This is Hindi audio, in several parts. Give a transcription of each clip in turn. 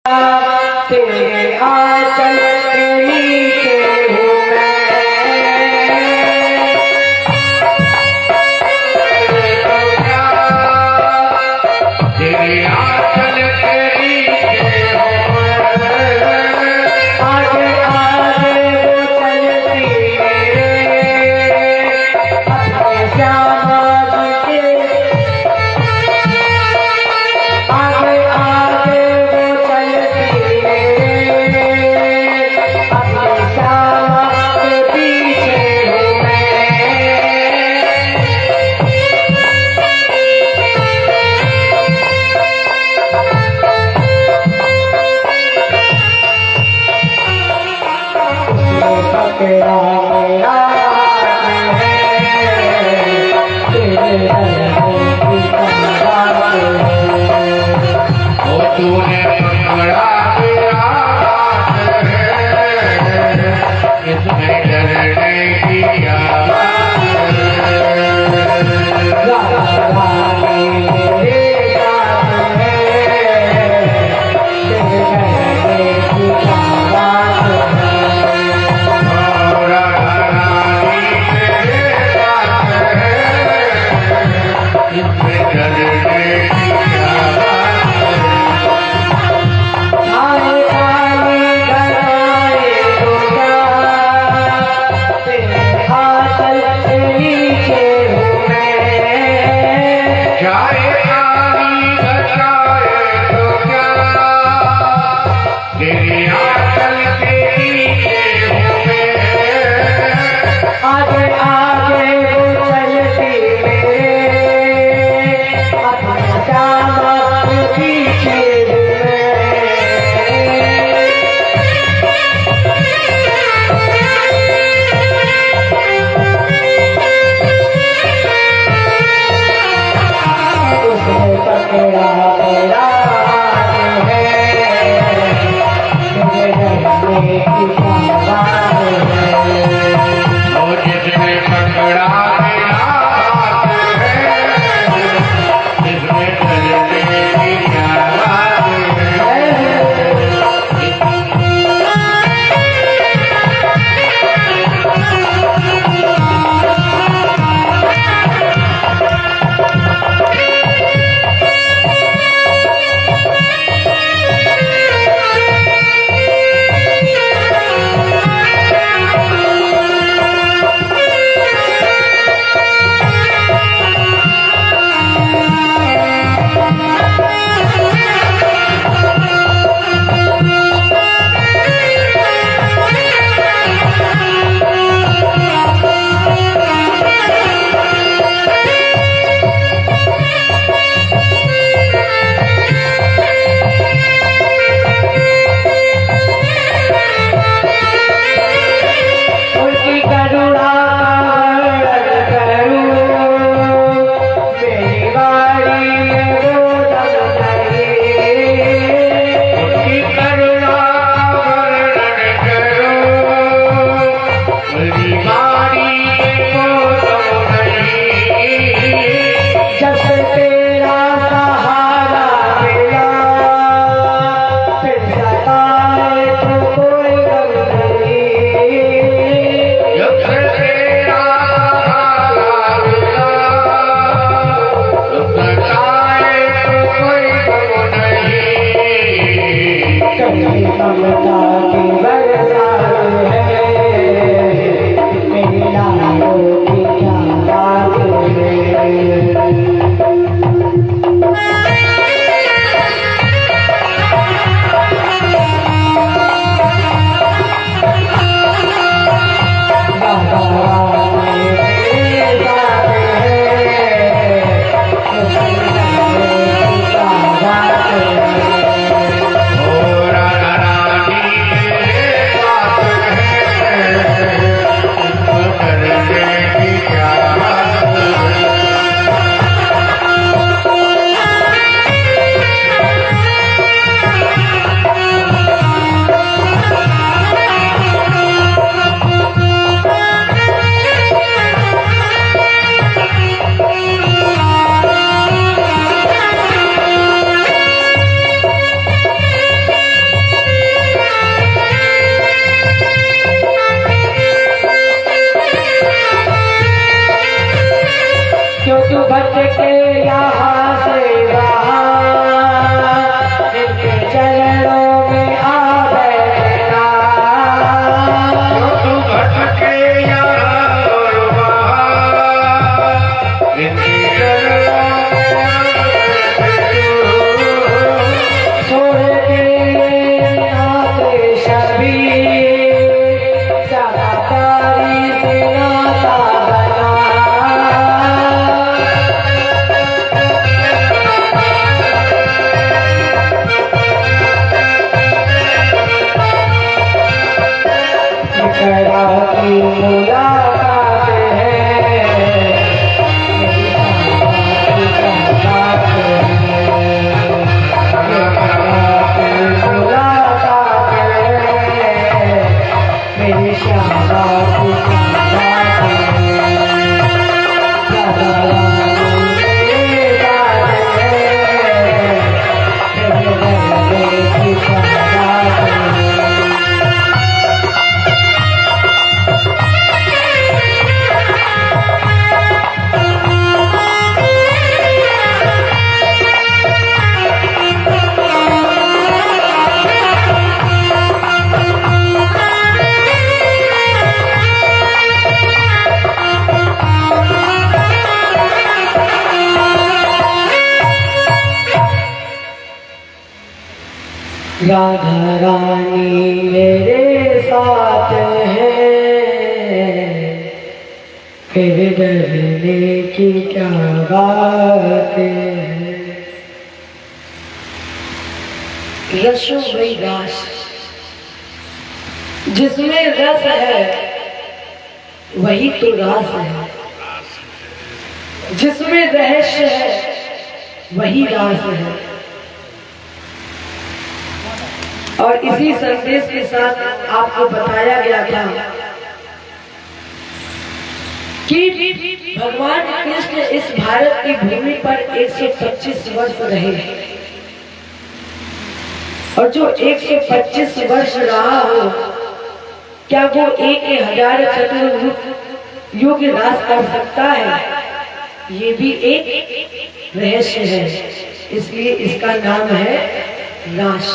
तेरे आंचल के नीचे हूँ तेरे आंचल के नीचे हूँ आगे आगे वो चलती अपने श्यामा जी के आगे आगे वो चलती भटके यहाँ से वहाँ, इनके चरणों में आ बैठना। जो तू भटके यहाँ और वहाँ, इनके चरणों में आ बैठो। छोड़ के आते शबीर, सदाकारी से नाता बना। करा की मुलाकात है, मेरी मुलाकात है, मुलाकात है, मेरी शाबा की मुलाकात है। राधा रानी मेरे साथ है, फिर डरने की क्या बात है। रसो वही रास, जिसमें रस है वही तो रास है, जिसमें रहस्य है वही रास है। और इसी संदेश के साथ आपको बताया गया था कि भगवान कृष्ण इस भारत की भूमि पर 125 वर्ष रहे, और जो 125 वर्ष रहा हो, क्या वो 1000 चतुर्युग राज कर सकता है? ये भी एक रहस्य है, इसलिए इसका नाम है रास।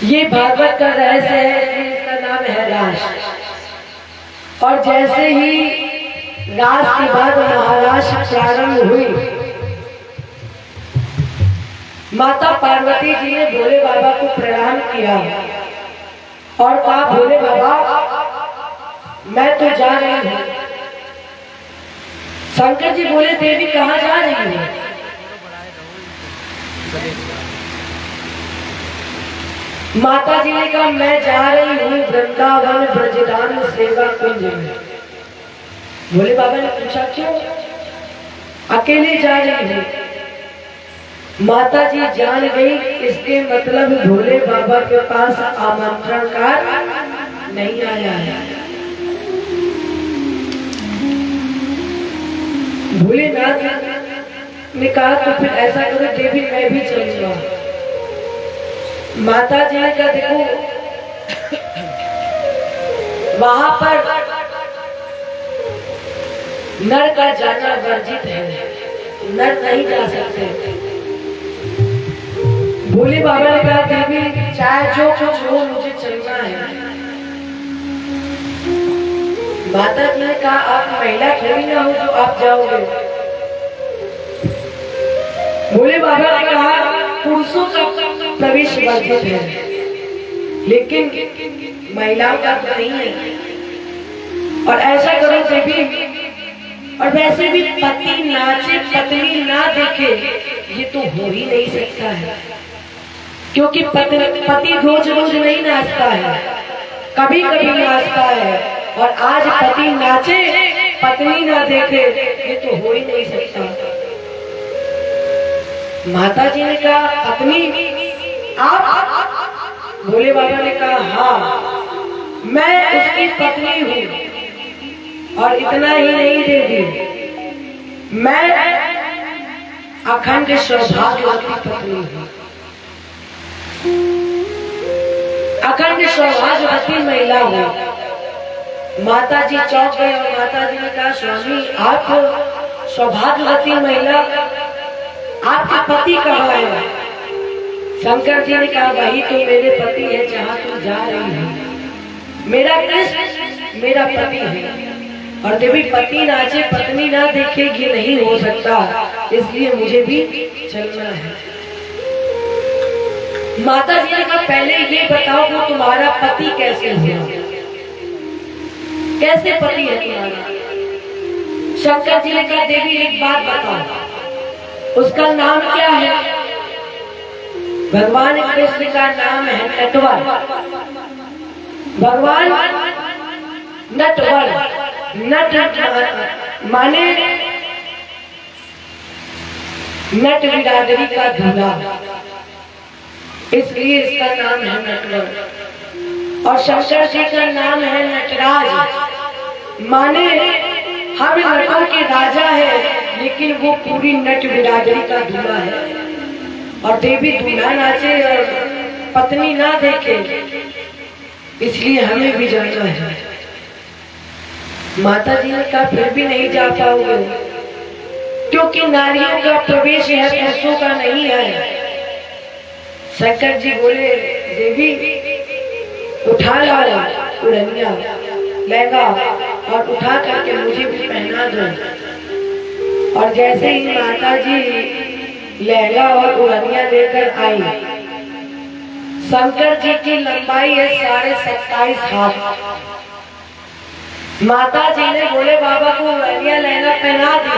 ये भागवत का रहस्य है, इसलिए इसका नाम है रास। और जैसे ही रास के बाद महारास प्रारंभ हुई, माता पार्वती जी ने भोले बाबा को प्रणाम किया और कहा, भोले बाबा मैं तो जा रही हूँ। शंकर जी बोले, देवी कहाँ जा रही है? माता जी ने कहा, मैं जा रही हूँ वृंदावन ब्रजदान सेवा कुंज में। भोले बाबा ने पूछा, क्यों अकेले जा रही हूँ? माता जी जान गई, इसके मतलब भोले बाबा के पास आमंत्रण कार्ड नहीं आया है। भोलेनाथ ने कहा, तो फिर ऐसा करो देवी, मैं भी चलूंगा। माता जी ने कहा, देखो वहां पर नर का जाना वर्जित है, नर नहीं जा सकते। भोले बाबा ने कहा, देवी चाहे जो कुछ हो, मुझे चलना है। माता जी ने कहा, आप महिला थोड़ी ना हो जो आप जाओगे। भोले बाबा ने कहा, पुरुषों का प्रवेश वर्जित है, लेकिन महिलाओं का तो नहीं है। और ऐसा करो देवी, और वैसे भी पति नाचे पत्नी ना देखे, ये तो हो ही नहीं सकता है, क्योंकि पति रोज रोज नहीं नाचता है, कभी कभी नाचता है। और आज पति नाचे पत्नी ना देखे, ये तो हो ही नहीं सकता। माता जी ने कहा, पत्नी आप? भोले बाबा ने कहा, हाँ मैं उसकी पत्नी हूँ। और इतना ही नहीं देवी, मैं अखंड सौभाग्यवती पत्नी हूँ, अखंड सौभाग्यवती महिला हूँ। माता जी चौंक गए और माता जी ने कहा, स्वामी आप सौभाग्यवती महिला, आपके पति कहाँ है? शंकर जी ने कहा वही तो मेरे पति है जहाँ तुम जा रही हो। मेरा कृष्ण मेरा पति है। और देवी पति नाचे पत्नी ना देखे ये नहीं हो सकता, इसलिए मुझे भी चलना है। माता जी ने कहा पहले ये बताओ कि तुम्हारा पति कैसे हुआ, कैसे पति है तुम्हारा? शंकर जी ने कहा देवी एक बात बताओ, उसका नाम क्या है? भगवान कृष्ण का नाम है नटवर। भगवान नटवर, नट माने नट बिरादरी का दूल्हा, इसलिए इसका नाम है नटवर। और शंकर जी का नाम है नटराज, माने हम नटों के राजा है, लेकिन वो पूरी नट बिरादरी का दूल्हा है। और देवी दूल्हा नाचे और पत्नी ना देखे, इसलिए हमें भी जाना है। माता जी ने कहा फिर भी नहीं जा पाओगे, क्योंकि नारियों का प्रवेश है, पुरुषों का नहीं है। शंकर जी बोले देवी उठा लाओ उड़निया लहंगा और उठा करके मुझे भी पहना दो। और जैसे ही माता जी लहंगा और उड़निया लेकर आई, शंकर जी की लंबाई है 27.5 हाथ। माता जी ने बोले बाबा को उड़निया लहंगा पहना दी।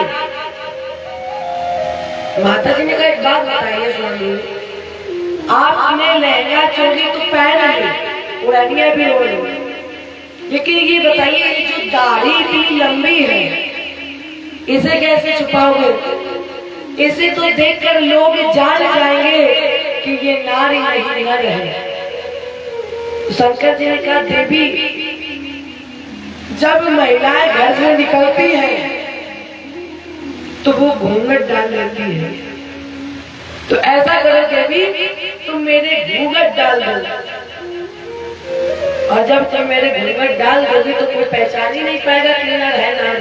माता जी ने कहा एक बात बताइए स्वामी, आपने लहंगा चोली तो पहन ली, उड़निया भी हो ली, लेकिन ये बताइए ये जो दाढ़ी इतनी लंबी है इसे कैसे छुपाओगे? इसे तो देखकर लोग जान जाएंगे कि ये नारी नहीं नर है। शंकर जी ने कहा देवी जब महिलाएं घर से निकलती हैं तो वो घूंघट डाल लेती है, तो ऐसा करो देवी तुम मेरे घूंघट डाल दो, और जब तुम मेरे घूंघट डाल दोगे तो कोई पहचान ही नहीं पाएगा कि नर है नारी।